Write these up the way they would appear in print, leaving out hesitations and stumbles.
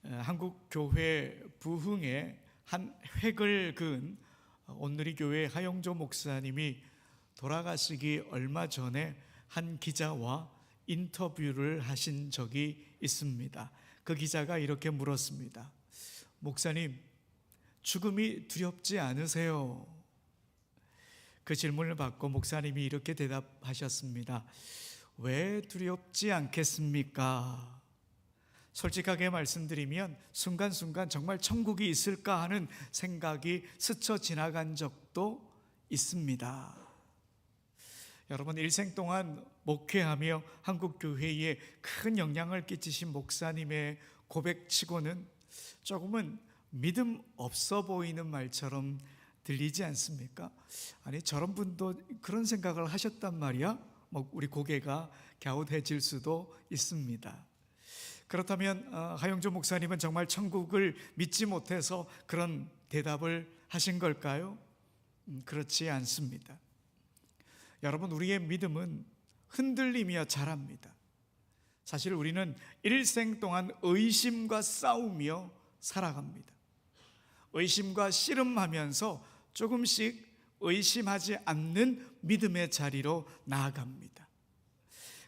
한국 교회 부흥의 한 획을 그은 온누리 교회 하영조 목사님이 돌아가시기 얼마 전에 한 기자와 인터뷰를 하신 적이 있습니다. 그 기자가 이렇게 물었습니다. 목사님, 죽음이 두렵지 않으세요? 그 질문을 받고 목사님이 이렇게 대답하셨습니다. 왜 두렵지 않겠습니까? 솔직하게 말씀드리면 순간순간 정말 천국이 있을까 하는 생각이 스쳐 지나간 적도 있습니다. 여러분, 일생 동안 목회하며 한국교회에 큰 영향을 끼치신 목사님의 고백치고는 조금은 믿음 없어 보이는 말처럼 들리지 않습니까? 아니, 저런 분도 그런 생각을 하셨단 말이야? 우리 고개가 갸웃해질 수도 있습니다. 그렇다면 하영조 목사님은 정말 천국을 믿지 못해서 그런 대답을 하신 걸까요? 그렇지 않습니다. 여러분, 우리의 믿음은 흔들리며 자랍니다. 사실 우리는 일생 동안 의심과 싸우며 살아갑니다. 의심과 씨름하면서 조금씩 의심하지 않는 믿음의 자리로 나아갑니다.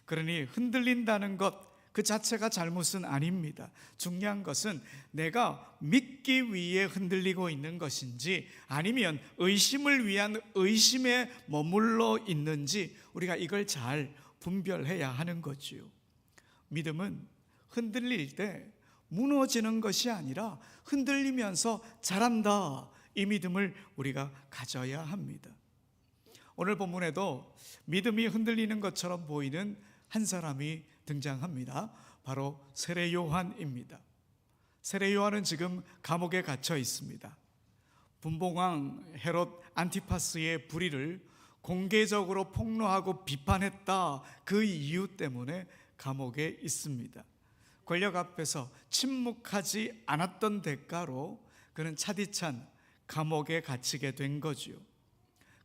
그러니 흔들린다는 것 그 자체가 잘못은 아닙니다. 중요한 것은 내가 믿기 위해 흔들리고 있는 것인지 아니면 의심을 위한 의심에 머물러 있는지 우리가 이걸 잘 분별해야 하는 거지요. 믿음은 흔들릴 때 무너지는 것이 아니라 흔들리면서 자란다, 이 믿음을 우리가 가져야 합니다. 오늘 본문에도 믿음이 흔들리는 것처럼 보이는 한 사람이 등장합니다. 바로 세례 요한입니다. 세례 요한은 지금 감옥에 갇혀 있습니다. 분봉왕 헤롯 안티파스의 불의를 공개적으로 폭로하고 비판했다, 그 이유 때문에 감옥에 있습니다. 권력 앞에서 침묵하지 않았던 대가로 그는 차디찬 감옥에 갇히게 된 거지요.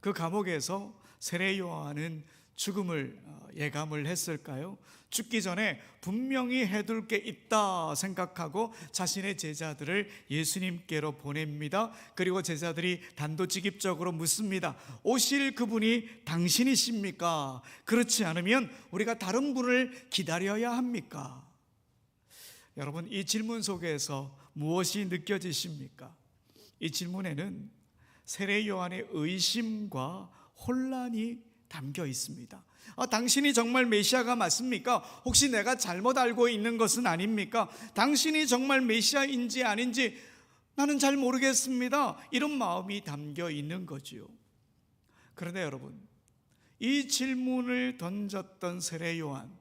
그 감옥에서 세례 요한은 죽음을 예감을 했을까요? 죽기 전에 분명히 해둘 게 있다 생각하고 자신의 제자들을 예수님께로 보냅니다. 그리고 제자들이 단도직입적으로 묻습니다. 오실 그분이 당신이십니까? 그렇지 않으면 우리가 다른 분을 기다려야 합니까? 여러분, 이 질문 속에서 무엇이 느껴지십니까? 이 질문에는 세례 요한의 의심과 혼란이 담겨 있습니다. 당신이 정말 메시아가 맞습니까? 혹시 내가 잘못 알고 있는 것은 아닙니까? 당신이 정말 메시아인지 아닌지 나는 잘 모르겠습니다. 이런 마음이 담겨 있는 거지요. 그런데 여러분, 이 질문을 던졌던 세례 요한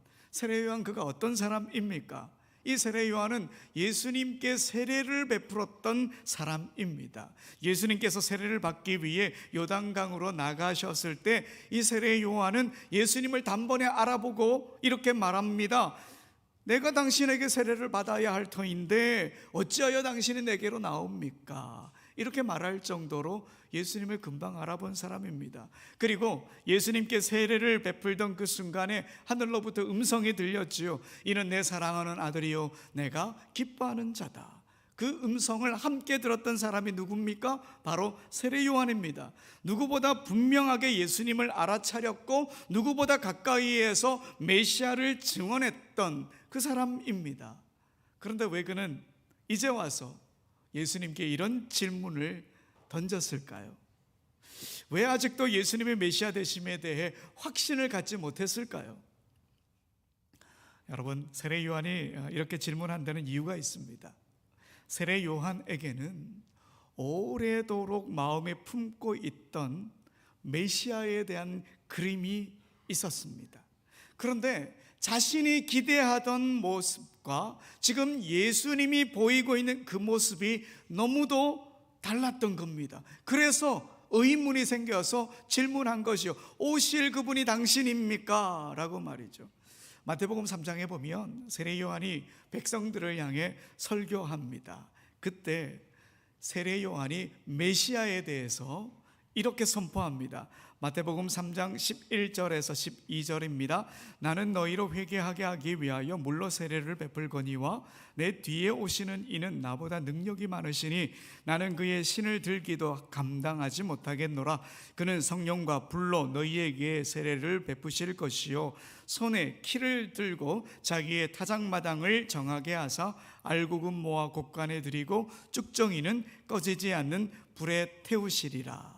그가 어떤 사람입니까? 이 세례 요한은 예수님께 세례를 베풀었던 사람입니다. 예수님께서 세례를 받기 위해 요단강으로 나가셨을 때 이 세례 요한은 예수님을 단번에 알아보고 이렇게 말합니다. 내가 당신에게 세례를 받아야 할 터인데 어찌하여 당신이 내게로 나옵니까? 이렇게 말할 정도로 예수님을 금방 알아본 사람입니다. 그리고 예수님께 세례를 베풀던 그 순간에 하늘로부터 음성이 들렸지요. 이는 내 사랑하는 아들이요 내가 기뻐하는 자다. 그 음성을 함께 들었던 사람이 누굽니까? 바로 세례 요한입니다. 누구보다 분명하게 예수님을 알아차렸고 누구보다 가까이에서 메시아를 증언했던 그 사람입니다. 그런데 왜 그는 이제 와서 예수님께 이런 질문을 던졌을까요? 왜 아직도 예수님의 메시아 되심에 대해 확신을 갖지 못했을까요? 여러분, 세례 요한이 이렇게 질문한다는 이유가 있습니다. 세례 요한에게는 오래도록 마음에 품고 있던 메시아에 대한 그림이 있었습니다. 그런데 자신이 기대하던 모습과 지금 예수님이 보이고 있는 그 모습이 너무도 달랐던 겁니다. 그래서 의문이 생겨서 질문한 것이요. 오실 그분이 당신입니까? 라고 말이죠. 마태복음 3장에 보면 세례 요한이 백성들을 향해 설교합니다. 그때 세례 요한이 메시아에 대해서 이렇게 선포합니다. 마태복음 3장 11절에서 12절입니다. 나는 너희로 회개하게 하기 위하여 물로 세례를 베풀거니와 내 뒤에 오시는 이는 나보다 능력이 많으시니 나는 그의 신을 들기도 감당하지 못하겠노라. 그는 성령과 불로 너희에게 세례를 베푸실 것이요 손에 키를 들고 자기의 타작마당을 정하게 하사 알곡은 모아 곡간에 들이고 쭉정이는 꺼지지 않는 불에 태우시리라.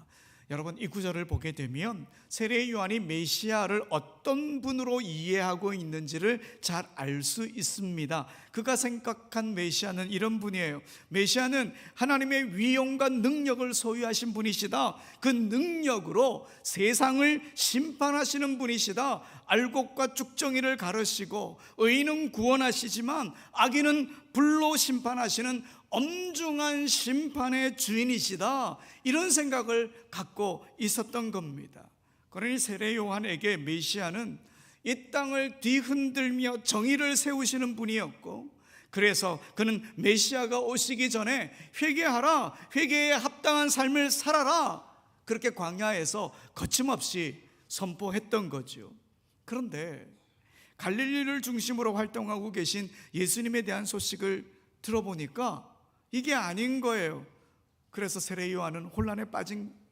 여러분, 이 구절을 보게 되면 세례 요한이 메시아를 어떤 분으로 이해하고 있는지를 잘 알 수 있습니다. 그가 생각한 메시아는 이런 분이에요. 메시아는 하나님의 위엄과 능력을 소유하신 분이시다. 그 능력으로 세상을 심판하시는 분이시다. 알곡과 쭉정이를 가르시고 의인은 구원하시지만 악인은 불로 심판하시는 엄중한 심판의 주인이시다. 이런 생각을 갖고 있었던 겁니다. 그러니 세례 요한에게 메시아는 이 땅을 뒤흔들며 정의를 세우시는 분이었고, 그래서 그는 메시아가 오시기 전에 회개하라, 회개에 합당한 삶을 살아라, 그렇게 광야에서 거침없이 선포했던 거죠. 그런데 갈릴리를 중심으로 활동하고 계신 예수님에 대한 소식을 들어보니까 이게 아닌 거예요. 그래서 세례 요한은 혼란에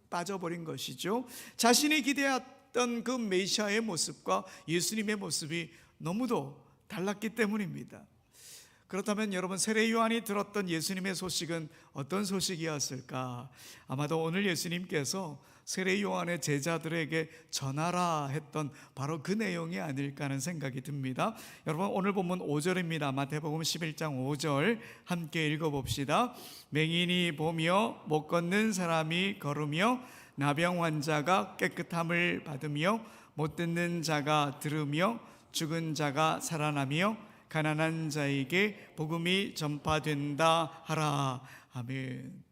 빠져버린 것이죠. 자신이 기대했던 그 메시아의 모습과 예수님의 모습이 너무도 달랐기 때문입니다. 그렇다면 여러분, 세례 요한이 들었던 예수님의 소식은 어떤 소식이었을까? 아마도 오늘 예수님께서 세례 요한의 제자들에게 전하라 했던 바로 그 내용이 아닐까 하는 생각이 듭니다. 여러분, 오늘 본문 5절입니다. 마태복음 11장 5절 함께 읽어봅시다. 맹인이 보며 못 걷는 사람이 걸으며 나병 환자가 깨끗함을 받으며 못 듣는 자가 들으며 죽은 자가 살아나며 가난한 자에게 복음이 전파된다 하라. 아멘.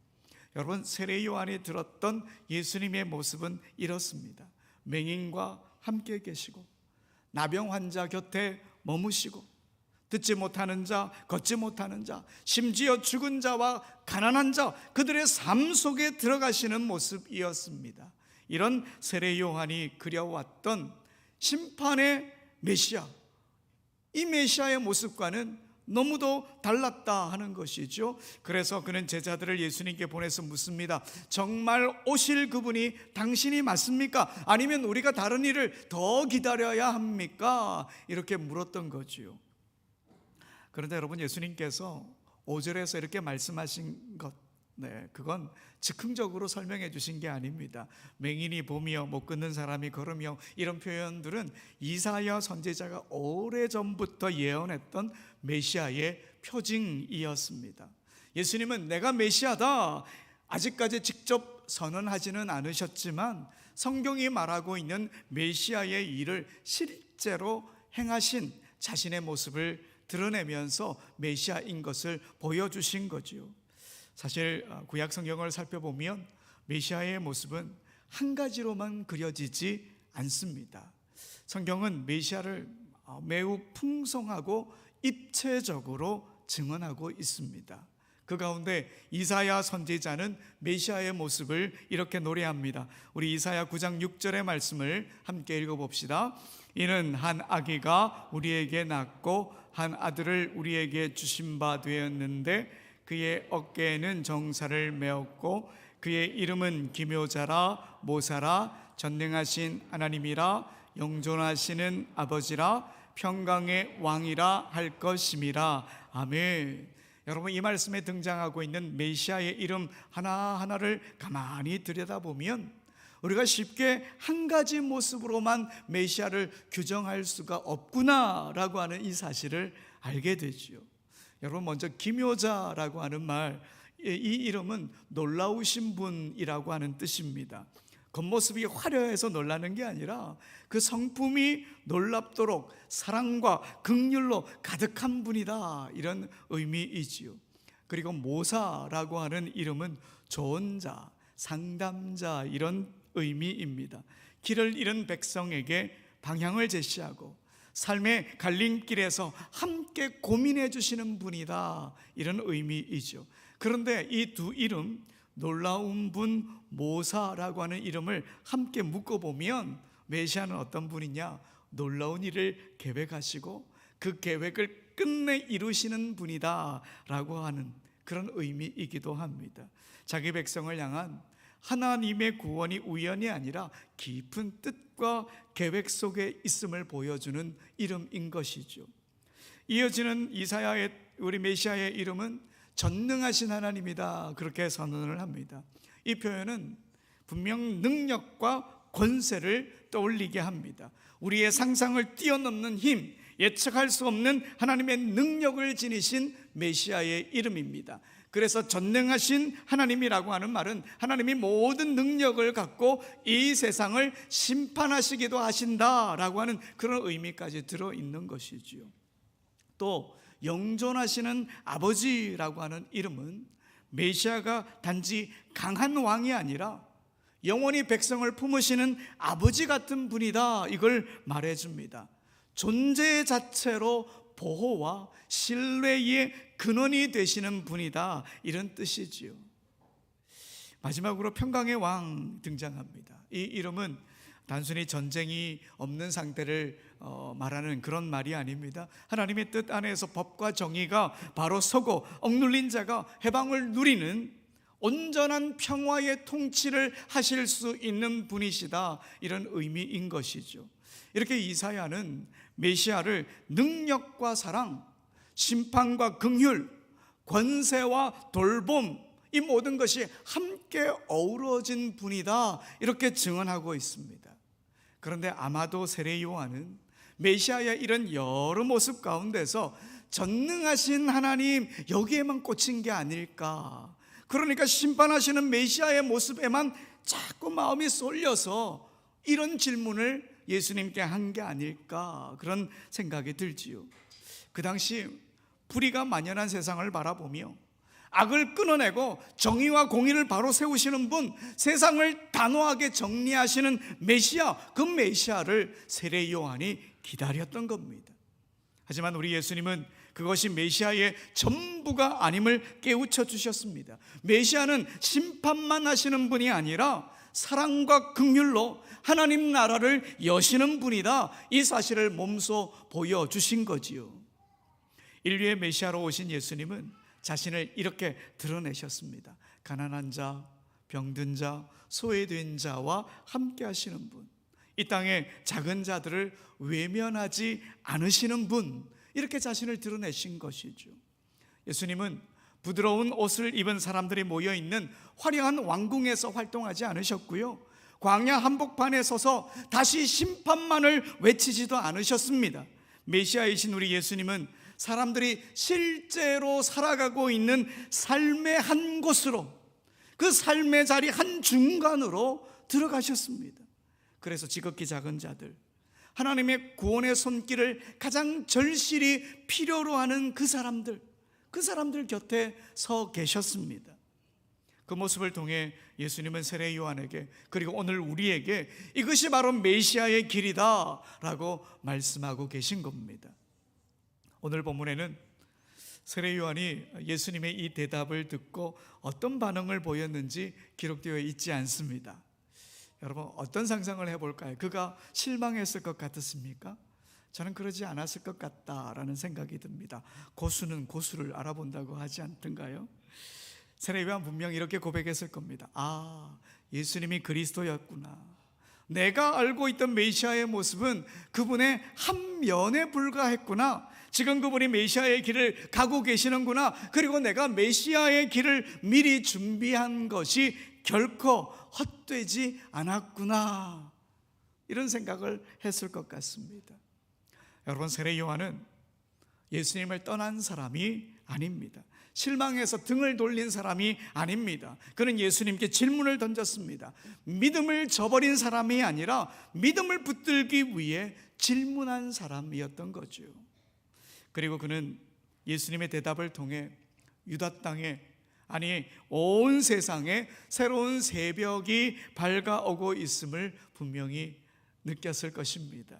여러분, 세례 요한이 들었던 예수님의 모습은 이렇습니다. 맹인과 함께 계시고 나병 환자 곁에 머무시고 듣지 못하는 자, 걷지 못하는 자, 심지어 죽은 자와 가난한 자, 그들의 삶 속에 들어가시는 모습이었습니다. 이런 세례 요한이 그려왔던 심판의 메시아, 이 메시아의 모습과는 너무도 달랐다 하는 것이죠. 그래서 그는 제자들을 예수님께 보내서 묻습니다. 정말 오실 그분이 당신이 맞습니까? 아니면 우리가 다른 일을 더 기다려야 합니까? 이렇게 물었던 거지요. 그런데 여러분, 예수님께서 5절에서 이렇게 말씀하신 것, 그건 즉흥적으로 설명해 주신 게 아닙니다. 맹인이 보며 못 걷는 사람이 걸으며, 이런 표현들은 이사야 선지자가 오래전부터 예언했던 메시아의 표징이었습니다. 예수님은 내가 메시아다, 아직까지 직접 선언하지는 않으셨지만 성경이 말하고 있는 메시아의 일을 실제로 행하신 자신의 모습을 드러내면서 메시아인 것을 보여주신 거지요. 사실 구약 성경을 살펴보면 메시아의 모습은 한 가지로만 그려지지 않습니다. 성경은 메시아를 매우 풍성하고 입체적으로 증언하고 있습니다. 그 가운데 이사야 선지자는 메시아의 모습을 이렇게 노래합니다. 우리 이사야 9장 6절의 말씀을 함께 읽어봅시다. 이는 한 아기가 우리에게 낳고 한 아들을 우리에게 주신 바 되었는데 그의 어깨에는 정사를 메었고 그의 이름은 기묘자라 모사라 전능하신 하나님이라 영존하시는 아버지라 평강의 왕이라 할 것임이라. 아멘. 여러분, 이 말씀에 등장하고 있는 메시아의 이름 하나하나를 가만히 들여다보면 우리가 쉽게 한 가지 모습으로만 메시아를 규정할 수가 없구나라고 하는 이 사실을 알게 되지요. 여러분, 먼저 기묘자라고 하는 말, 이 이름은 놀라우신 분이라고 하는 뜻입니다. 겉모습이 화려해서 놀라는 게 아니라 그 성품이 놀랍도록 사랑과 긍휼로 가득한 분이다, 이런 의미이지요. 그리고 모사라고 하는 이름은 좋은 자, 상담자, 이런 의미입니다. 길을 잃은 백성에게 방향을 제시하고 삶의 갈림길에서 함께 고민해 주시는 분이다, 이런 의미이죠. 그런데 이 두 이름, 놀라운 분 모사라고 하는 이름을 함께 묶어보면 메시아는 어떤 분이냐? 놀라운 일을 계획하시고 그 계획을 끝내 이루시는 분이다 라고 하는 그런 의미이기도 합니다. 자기 백성을 향한 하나님의 구원이 우연이 아니라 깊은 뜻과 계획 속에 있음을 보여주는 이름인 것이죠. 이어지는 이사야의 우리 메시아의 이름은 전능하신 하나님이다, 그렇게 선언을 합니다. 이 표현은 분명 능력과 권세를 떠올리게 합니다. 우리의 상상을 뛰어넘는 힘, 예측할 수 없는 하나님의 능력을 지니신 메시아의 이름입니다. 그래서 전능하신 하나님이라고 하는 말은 하나님이 모든 능력을 갖고 이 세상을 심판하시기도 하신다라고 하는 그런 의미까지 들어있는 것이지요. 또 영존하시는 아버지라고 하는 이름은 메시아가 단지 강한 왕이 아니라 영원히 백성을 품으시는 아버지 같은 분이다, 이걸 말해줍니다. 존재 자체로 보호와 신뢰의 근원이 되시는 분이다, 이런 뜻이지요. 마지막으로 평강의 왕 등장합니다. 이 이름은 단순히 전쟁이 없는 상태를 말하는 그런 말이 아닙니다. 하나님의 뜻 안에서 법과 정의가 바로 서고 억눌린 자가 해방을 누리는 온전한 평화의 통치를 하실 수 있는 분이시다, 이런 의미인 것이죠. 이렇게 이사야는 메시아를 능력과 사랑, 심판과 긍휼, 권세와 돌봄, 이 모든 것이 함께 어우러진 분이다, 이렇게 증언하고 있습니다. 그런데 아마도 세례 요한은 메시아의 이런 여러 모습 가운데서 전능하신 하나님, 여기에만 꽂힌 게 아닐까. 그러니까 심판하시는 메시아의 모습에만 자꾸 마음이 쏠려서 이런 질문을 예수님께 한 게 아닐까, 그런 생각이 들지요. 그 당시 불의가 만연한 세상을 바라보며 악을 끊어내고 정의와 공의를 바로 세우시는 분, 세상을 단호하게 정리하시는 메시아, 그 메시아를 세례 요한이 기다렸던 겁니다. 하지만 우리 예수님은 그것이 메시아의 전부가 아님을 깨우쳐 주셨습니다. 메시아는 심판만 하시는 분이 아니라 사랑과 긍휼로 하나님 나라를 여시는 분이다, 이 사실을 몸소 보여주신 거지요. 인류의 메시아로 오신 예수님은 자신을 이렇게 드러내셨습니다. 가난한 자, 병든 자, 소외된 자와 함께 하시는 분, 이 땅의 작은 자들을 외면하지 않으시는 분, 이렇게 자신을 드러내신 것이죠. 예수님은 부드러운 옷을 입은 사람들이 모여있는 화려한 왕궁에서 활동하지 않으셨고요, 광야 한복판에 서서 다시 심판만을 외치지도 않으셨습니다. 메시아이신 우리 예수님은 사람들이 실제로 살아가고 있는 삶의 한 곳으로, 그 삶의 자리 한 중간으로 들어가셨습니다. 그래서 지극히 작은 자들, 하나님의 구원의 손길을 가장 절실히 필요로 하는 그 사람들 곁에 서 계셨습니다. 그 모습을 통해 예수님은 세례 요한에게, 그리고 오늘 우리에게 이것이 바로 메시아의 길이다 라고 말씀하고 계신 겁니다. 오늘 본문에는 세례 요한이 예수님의 이 대답을 듣고 어떤 반응을 보였는지 기록되어 있지 않습니다. 여러분, 어떤 상상을 해볼까요? 그가 실망했을 것 같았습니까? 저는 그러지 않았을 것 같다라는 생각이 듭니다. 고수는 고수를 알아본다고 하지 않던가요? 세례 요한 분명히 이렇게 고백했을 겁니다. 아, 예수님이 그리스도였구나. 내가 알고 있던 메시아의 모습은 그분의 한 면에 불과했구나. 지금 그분이 메시아의 길을 가고 계시는구나. 그리고 내가 메시아의 길을 미리 준비한 것이 결코 헛되지 않았구나, 이런 생각을 했을 것 같습니다. 여러분, 세례 요한은 예수님을 떠난 사람이 아닙니다. 실망해서 등을 돌린 사람이 아닙니다. 그는 예수님께 질문을 던졌습니다. 믿음을 저버린 사람이 아니라 믿음을 붙들기 위해 질문한 사람이었던 거죠. 그리고 그는 예수님의 대답을 통해 유다 땅에, 아니 온 세상에 새로운 새벽이 밝아오고 있음을 분명히 느꼈을 것입니다.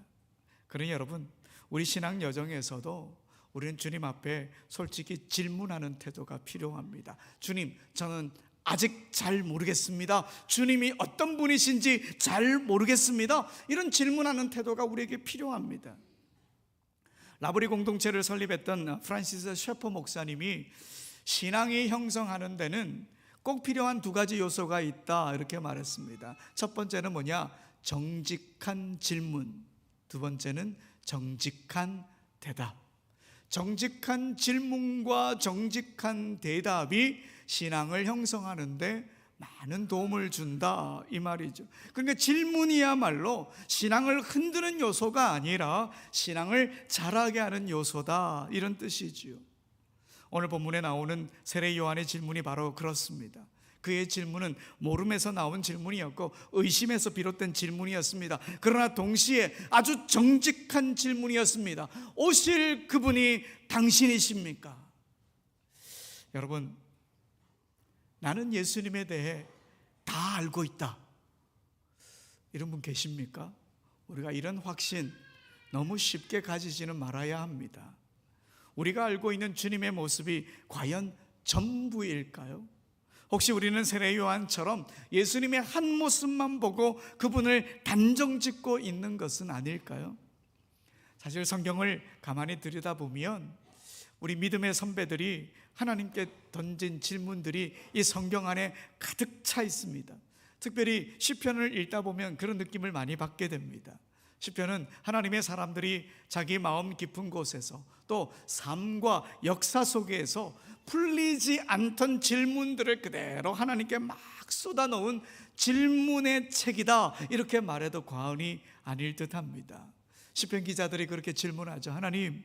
그러니 여러분, 우리 신앙 여정에서도 우리는 주님 앞에 솔직히 질문하는 태도가 필요합니다. 주님, 저는 아직 잘 모르겠습니다. 주님이 어떤 분이신지 잘 모르겠습니다. 이런 질문하는 태도가 우리에게 필요합니다. 라브리 공동체를 설립했던 프란시스 셰퍼 목사님이 신앙이 형성하는 데는 꼭 필요한 두 가지 요소가 있다 이렇게 말했습니다. 첫 번째는 뭐냐? 정직한 질문. 두 번째는 정직한 대답. 정직한 질문과 정직한 대답이 신앙을 형성하는데 많은 도움을 준다 이 말이죠. 그러니까 질문이야말로 신앙을 흔드는 요소가 아니라 신앙을 자라게 하는 요소다 이런 뜻이지요. 오늘 본문에 나오는 세례 요한의 질문이 바로 그렇습니다. 그의 질문은 모름에서 나온 질문이었고 의심에서 비롯된 질문이었습니다. 그러나 동시에 아주 정직한 질문이었습니다. 오실 그분이 당신이십니까? 여러분, 나는 예수님에 대해 다 알고 있다, 이런 분 계십니까? 우리가 이런 확신 너무 쉽게 가지지는 말아야 합니다. 우리가 알고 있는 주님의 모습이 과연 전부일까요? 혹시 우리는 세례 요한처럼 예수님의 한 모습만 보고 그분을 단정 짓고 있는 것은 아닐까요? 사실 성경을 가만히 들여다보면 우리 믿음의 선배들이 하나님께 던진 질문들이 이 성경 안에 가득 차 있습니다. 특별히 시편을 읽다 보면 그런 느낌을 많이 받게 됩니다. 시편은 하나님의 사람들이 자기 마음 깊은 곳에서 또 삶과 역사 속에서 풀리지 않던 질문들을 그대로 하나님께 막 쏟아놓은 질문의 책이다 이렇게 말해도 과언이 아닐 듯합니다. 시편 기자들이 그렇게 질문하죠. 하나님,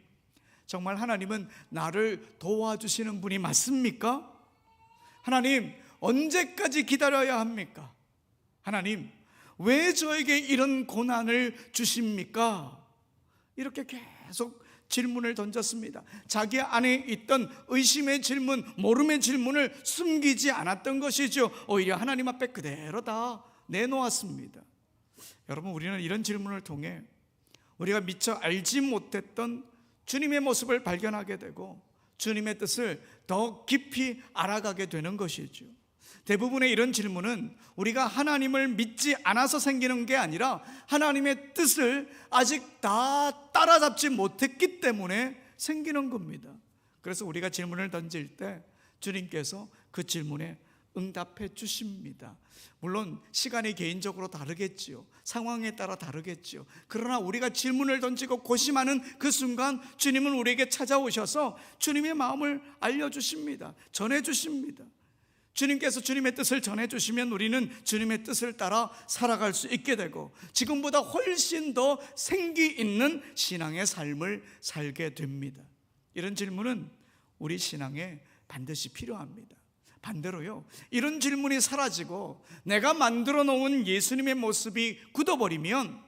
정말 하나님은 나를 도와주시는 분이 맞습니까? 하나님, 언제까지 기다려야 합니까? 하나님, 왜 저에게 이런 고난을 주십니까? 이렇게 계속 질문을 던졌습니다. 자기 안에 있던 의심의 질문, 모름의 질문을 숨기지 않았던 것이죠. 오히려 하나님 앞에 그대로 다 내놓았습니다. 여러분, 우리는 이런 질문을 통해 우리가 미처 알지 못했던 주님의 모습을 발견하게 되고 주님의 뜻을 더 깊이 알아가게 되는 것이죠. 대부분의 이런 질문은 우리가 하나님을 믿지 않아서 생기는 게 아니라 하나님의 뜻을 아직 다 따라잡지 못했기 때문에 생기는 겁니다. 그래서 우리가 질문을 던질 때 주님께서 그 질문에 응답해 주십니다. 물론 시간이 개인적으로 다르겠지요. 상황에 따라 다르겠지요. 그러나 우리가 질문을 던지고 고심하는 그 순간 주님은 우리에게 찾아오셔서 주님의 마음을 알려주십니다. 전해주십니다. 주님께서 주님의 뜻을 전해주시면 우리는 주님의 뜻을 따라 살아갈 수 있게 되고 지금보다 훨씬 더 생기 있는 신앙의 삶을 살게 됩니다. 이런 질문은 우리 신앙에 반드시 필요합니다. 반대로요, 이런 질문이 사라지고 내가 만들어 놓은 예수님의 모습이 굳어버리면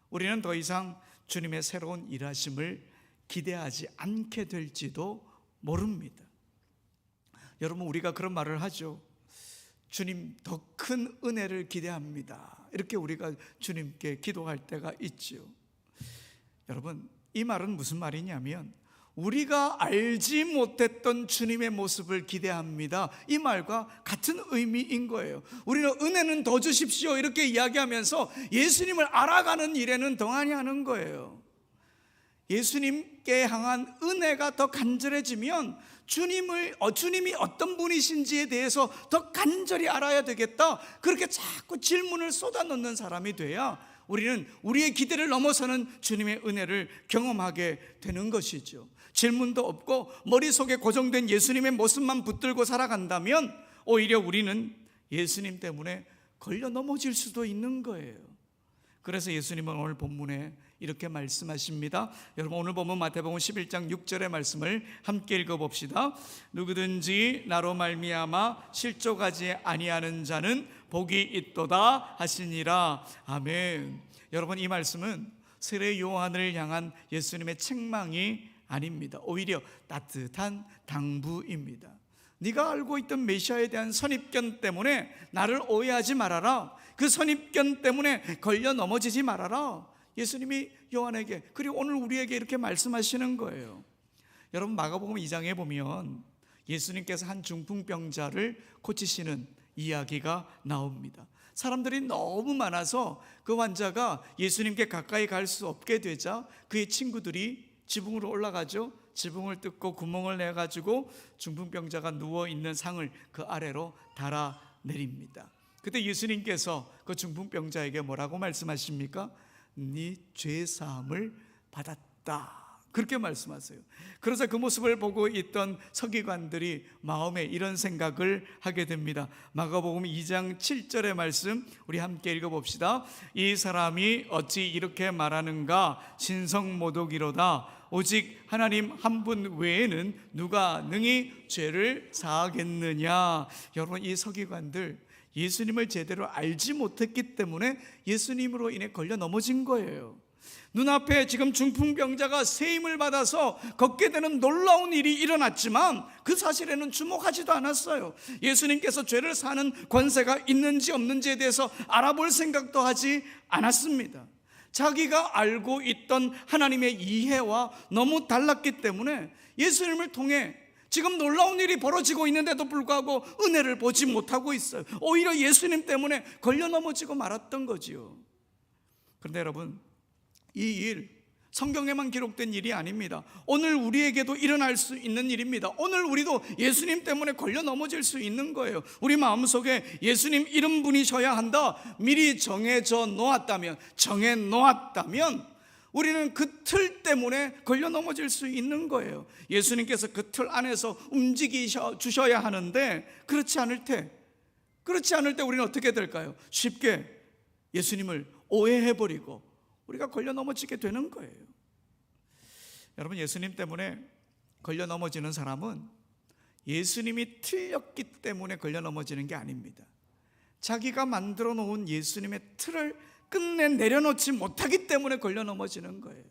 우리는 더 이상 주님의 새로운 일하심을 기대하지 않게 될지도 모릅니다. 여러분, 우리가 그런 말을 하죠. 주님, 더 큰 은혜를 기대합니다. 이렇게 우리가 주님께 기도할 때가 있죠. 여러분, 이 말은 무슨 말이냐면 우리가 알지 못했던 주님의 모습을 기대합니다, 이 말과 같은 의미인 거예요. 우리는 은혜는 더 주십시오 이렇게 이야기하면서 예수님을 알아가는 일에는 덩하니 하는 거예요. 예수님께 향한 은혜가 더 간절해지면 주님이 어떤 분이신지에 대해서 더 간절히 알아야 되겠다, 그렇게 자꾸 질문을 쏟아놓는 사람이 돼야 우리는 우리의 기대를 넘어서는 주님의 은혜를 경험하게 되는 것이죠. 질문도 없고 머릿속에 고정된 예수님의 모습만 붙들고 살아간다면 오히려 우리는 예수님 때문에 걸려 넘어질 수도 있는 거예요. 그래서 예수님은 오늘 본문에 이렇게 말씀하십니다. 여러분, 오늘 본문 마태복음 11장 6절의 말씀을 함께 읽어봅시다. 누구든지 나로 말미암아 실족하지 아니하는 자는 복이 있도다 하시니라. 아멘. 여러분, 이 말씀은 세례 요한을 향한 예수님의 책망이 아닙니다. 오히려 따뜻한 당부입니다. 네가 알고 있던 메시아에 대한 선입견 때문에 나를 오해하지 말아라. 그 선입견 때문에 걸려 넘어지지 말아라. 예수님이 요한에게, 그리고 오늘 우리에게 이렇게 말씀하시는 거예요. 여러분, 마가복음 2장에 보면 예수님께서 한 중풍병자를 고치시는 이야기가 나옵니다. 사람들이 너무 많아서 그 환자가 예수님께 가까이 갈 수 없게 되자 그의 친구들이 지붕으로 올라가죠. 지붕을 뜯고 구멍을 내가지고 중풍병자가 누워있는 상을 그 아래로 달아내립니다. 그때 예수님께서 그 중풍병자에게 뭐라고 말씀하십니까? 네 죄사함을 받았다, 그렇게 말씀하세요. 그래서 그 모습을 보고 있던 서기관들이 마음에 이런 생각을 하게 됩니다. 마가복음 2장 7절의 말씀 우리 함께 읽어봅시다. 이 사람이 어찌 이렇게 말하는가? 신성모독이로다. 오직 하나님 한 분 외에는 누가 능히 죄를 사하겠느냐. 여러분, 이 서기관들 예수님을 제대로 알지 못했기 때문에 예수님으로 인해 걸려 넘어진 거예요. 눈앞에 지금 중풍병자가 세임을 받아서 걷게 되는 놀라운 일이 일어났지만 그 사실에는 주목하지도 않았어요. 예수님께서 죄를 사는 권세가 있는지 없는지에 대해서 알아볼 생각도 하지 않았습니다. 자기가 알고 있던 하나님의 이해와 너무 달랐기 때문에 예수님을 통해 지금 놀라운 일이 벌어지고 있는데도 불구하고 은혜를 보지 못하고 있어요. 오히려 예수님 때문에 걸려 넘어지고 말았던 거지요. 그런데 여러분, 이 일 성경에만 기록된 일이 아닙니다. 오늘 우리에게도 일어날 수 있는 일입니다. 오늘 우리도 예수님 때문에 걸려 넘어질 수 있는 거예요. 우리 마음속에 예수님 이런 분이셔야 한다 미리 정해져 놓았다면, 우리는 그 틀 때문에 걸려 넘어질 수 있는 거예요. 예수님께서 그 틀 안에서 움직이셔 주셔야 하는데 그렇지 않을 때 우리는 어떻게 될까요? 쉽게 예수님을 오해해버리고 우리가 걸려 넘어지게 되는 거예요. 여러분, 예수님 때문에 걸려 넘어지는 사람은 예수님이 틀렸기 때문에 걸려 넘어지는 게 아닙니다. 자기가 만들어 놓은 예수님의 틀을 끝내 내려놓지 못하기 때문에 걸려 넘어지는 거예요.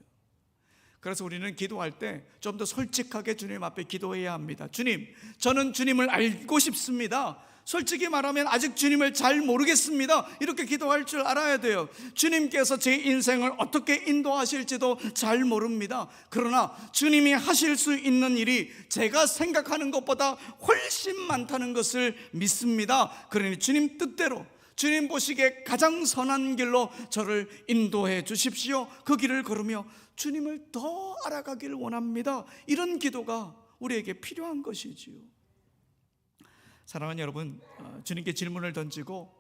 그래서 우리는 기도할 때 좀 더 솔직하게 주님 앞에 기도해야 합니다. 주님, 저는 주님을 알고 싶습니다. 솔직히 말하면 아직 주님을 잘 모르겠습니다. 이렇게 기도할 줄 알아야 돼요. 주님께서 제 인생을 어떻게 인도하실지도 잘 모릅니다. 그러나 주님이 하실 수 있는 일이 제가 생각하는 것보다 훨씬 많다는 것을 믿습니다. 그러니 주님 뜻대로, 주님 보시기에 가장 선한 길로 저를 인도해 주십시오. 그 길을 걸으며 주님을 더 알아가기를 원합니다. 이런 기도가 우리에게 필요한 것이지요. 사랑하는 여러분, 주님께 질문을 던지고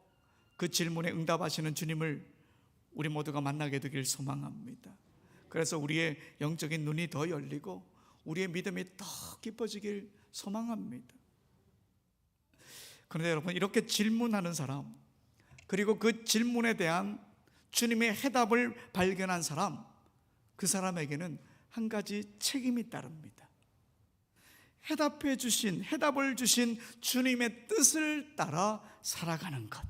그 질문에 응답하시는 주님을 우리 모두가 만나게 되길 소망합니다. 그래서 우리의 영적인 눈이 더 열리고 우리의 믿음이 더 깊어지길 소망합니다. 그런데 여러분, 이렇게 질문하는 사람, 그리고 그 질문에 대한 주님의 해답을 발견한 사람, 그 사람에게는 한 가지 책임이 따릅니다. 해답을 주신 주님의 뜻을 따라 살아가는 것,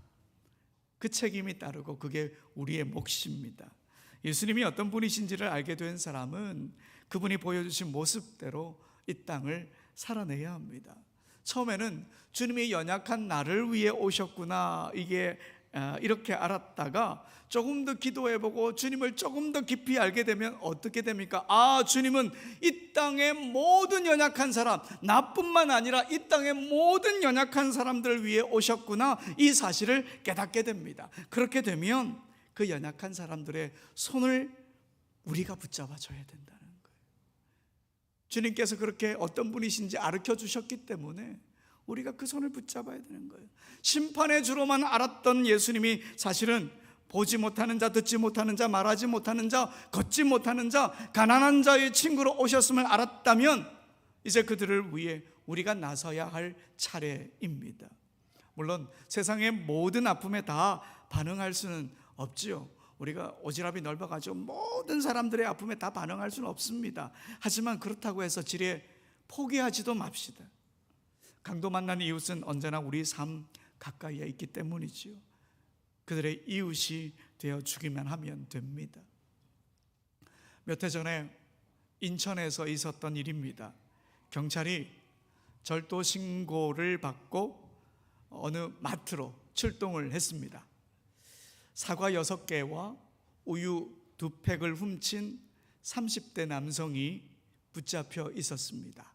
그 책임이 따르고 그게 우리의 몫입니다. 예수님이 어떤 분이신지를 알게 된 사람은 그분이 보여주신 모습대로 이 땅을 살아내야 합니다. 처음에는 주님이 연약한 나를 위해 오셨구나, 이렇게 알았다가 조금 더 기도해보고 주님을 조금 더 깊이 알게 되면 어떻게 됩니까? 주님은 이 땅의 모든 연약한 사람, 나뿐만 아니라 이 땅의 모든 연약한 사람들을 위해 오셨구나, 이 사실을 깨닫게 됩니다. 그렇게 되면 그 연약한 사람들의 손을 우리가 붙잡아 줘야 된다는 거예요. 주님께서 그렇게 어떤 분이신지 가르쳐 주셨기 때문에 우리가 그 손을 붙잡아야 되는 거예요. 심판의 주로만 알았던 예수님이 사실은 보지 못하는 자, 듣지 못하는 자, 말하지 못하는 자, 걷지 못하는 자, 가난한 자의 친구로 오셨음을 알았다면 이제 그들을 위해 우리가 나서야 할 차례입니다. 물론 세상의 모든 아픔에 다 반응할 수는 없지요. 우리가 오지랖이 넓어가지고 모든 사람들의 아픔에 다 반응할 수는 없습니다. 하지만 그렇다고 해서 지레 포기하지도 맙시다. 강도 만난 이웃은 언제나 우리 삶 가까이에 있기 때문이지요. 그들의 이웃이 되어주기만 하면 됩니다. 몇 해 전에 인천에서 있었던 일입니다. 경찰이 절도 신고를 받고 어느 마트로 출동을 했습니다. 사과 6개와 우유 2팩을 훔친 30대 남성이 붙잡혀 있었습니다.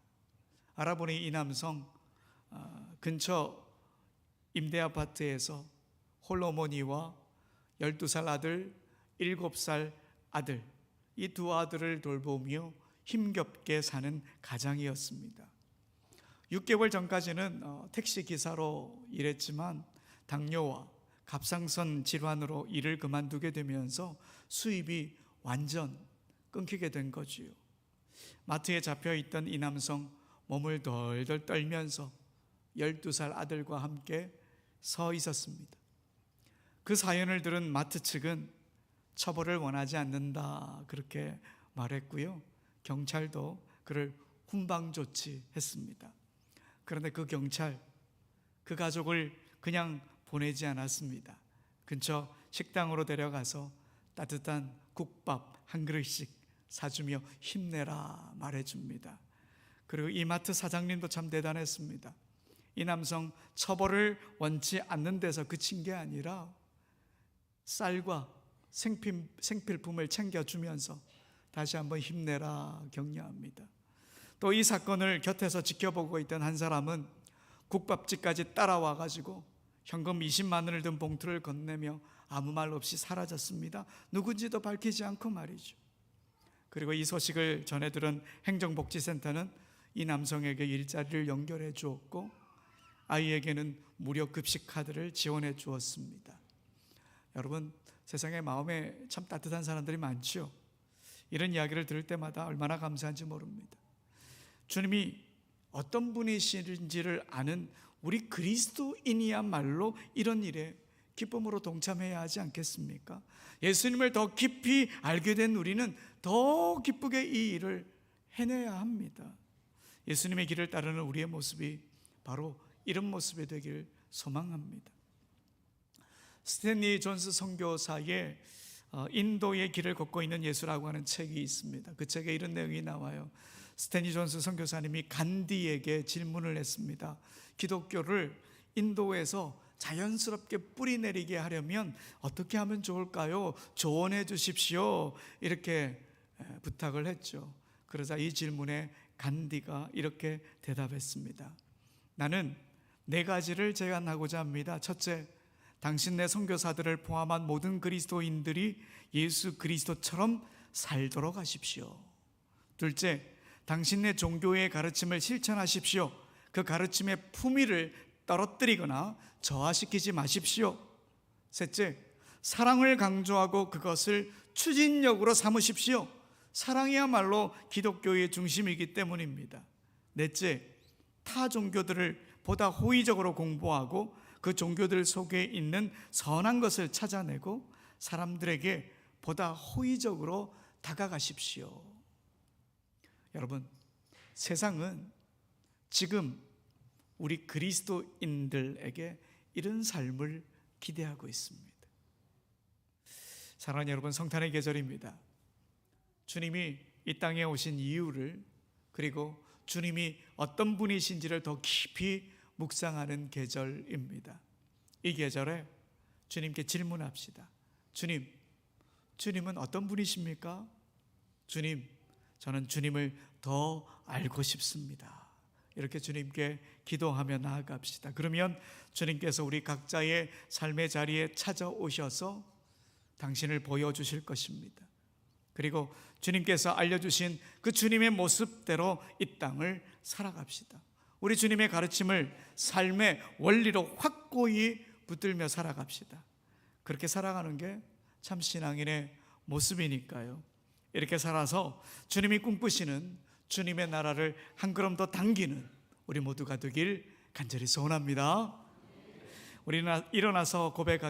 알아보니 이 남성 근처 임대 아파트에서 홀어머니와 12살 아들, 7살 아들, 이 두 아들을 돌보며 힘겹게 사는 가장이었습니다. 6개월 전까지는 택시 기사로 일했지만 당뇨와 갑상선 질환으로 일을 그만두게 되면서 수입이 완전 끊기게 된 거지요. 마트에 잡혀있던 이 남성 몸을 덜덜 떨면서 12살 아들과 함께 서 있었습니다. 그 사연을 들은 마트 측은 처벌을 원하지 않는다 그렇게 말했고요. 경찰도 그를 훈방 조치했습니다. 그런데 그 경찰, 그 가족을 그냥 보내지 않았습니다. 근처 식당으로 데려가서 따뜻한 국밥 한 그릇씩 사주며 힘내라 말해줍니다. 그리고 이 마트 사장님도 참 대단했습니다. 이 남성 처벌을 원치 않는 데서 그친 게 아니라 쌀과 생필품을 챙겨주면서 다시 한번 힘내라 격려합니다. 또 이 사건을 곁에서 지켜보고 있던 한 사람은 국밥집까지 따라와 가지고 현금 20만 원을 든 봉투를 건네며 아무 말 없이 사라졌습니다. 누군지도 밝히지 않고 말이죠. 그리고 이 소식을 전해 들은 행정복지센터는 이 남성에게 일자리를 연결해 주었고 아이에게는 무료 급식 카드를 지원해 주었습니다. 여러분, 세상에 마음에 참 따뜻한 사람들이 많죠. 이런 이야기를 들을 때마다 얼마나 감사한지 모릅니다. 주님이 어떤 분이신지를 아는 우리 그리스도인이야말로 이런 일에 기쁨으로 동참해야 하지 않겠습니까? 예수님을 더 깊이 알게 된 우리는 더 기쁘게 이 일을 해내야 합니다. 예수님의 길을 따르는 우리의 모습이 바로 이런 모습이 되길 소망합니다. 스탠리 존스 선교사의 인도의 길을 걷고 있는 예수라고 하는 책이 있습니다. 그 책에 이런 내용이 나와요. 스탠리 존스 선교사님이 간디에게 질문을 했습니다. 기독교를 인도에서 자연스럽게 뿌리내리게 하려면 어떻게 하면 좋을까요? 조언해 주십시오. 이렇게 부탁을 했죠. 그러자 이 질문에 간디가 이렇게 대답했습니다. 나는 4가지를 제안하고자 합니다. 첫째, 당신네 선교사들을 포함한 모든 그리스도인들이 예수 그리스도처럼 살도록 하십시오. 둘째, 당신네 종교의 가르침을 실천하십시오. 그 가르침의 품위를 떨어뜨리거나 저하시키지 마십시오. 셋째, 사랑을 강조하고 그것을 추진력으로 삼으십시오. 사랑이야말로 기독교의 중심이기 때문입니다. 넷째, 타 종교들을 보다 호의적으로 공부하고 그 종교들 속에 있는 선한 것을 찾아내고 사람들에게 보다 호의적으로 다가가십시오. 여러분, 세상은 지금 우리 그리스도인들에게 이런 삶을 기대하고 있습니다. 사랑하는 여러분, 성탄의 계절입니다. 주님이 이 땅에 오신 이유를, 그리고 주님이 어떤 분이신지를 더 깊이 묵상하는 계절입니다. 이 계절에 주님께 질문합시다. 주님은 어떤 분이십니까? 주님, 저는 주님을 더 알고 싶습니다. 이렇게 주님께 기도하며 나아갑시다. 그러면 주님께서 우리 각자의 삶의 자리에 찾아오셔서 당신을 보여주실 것입니다. 그리고 주님께서 알려주신 그 주님의 모습대로 이 땅을 살아갑시다. 우리 주님의 가르침을 삶의 원리로 확고히 붙들며 살아갑시다. 그렇게 살아가는 게 참 신앙인의 모습이니까요. 이렇게 살아서 주님이 꿈꾸시는 주님의 나라를 한 걸음 더 당기는 우리 모두가 되길 간절히 소원합니다. 우리는 일어나서 고백하겠습니다.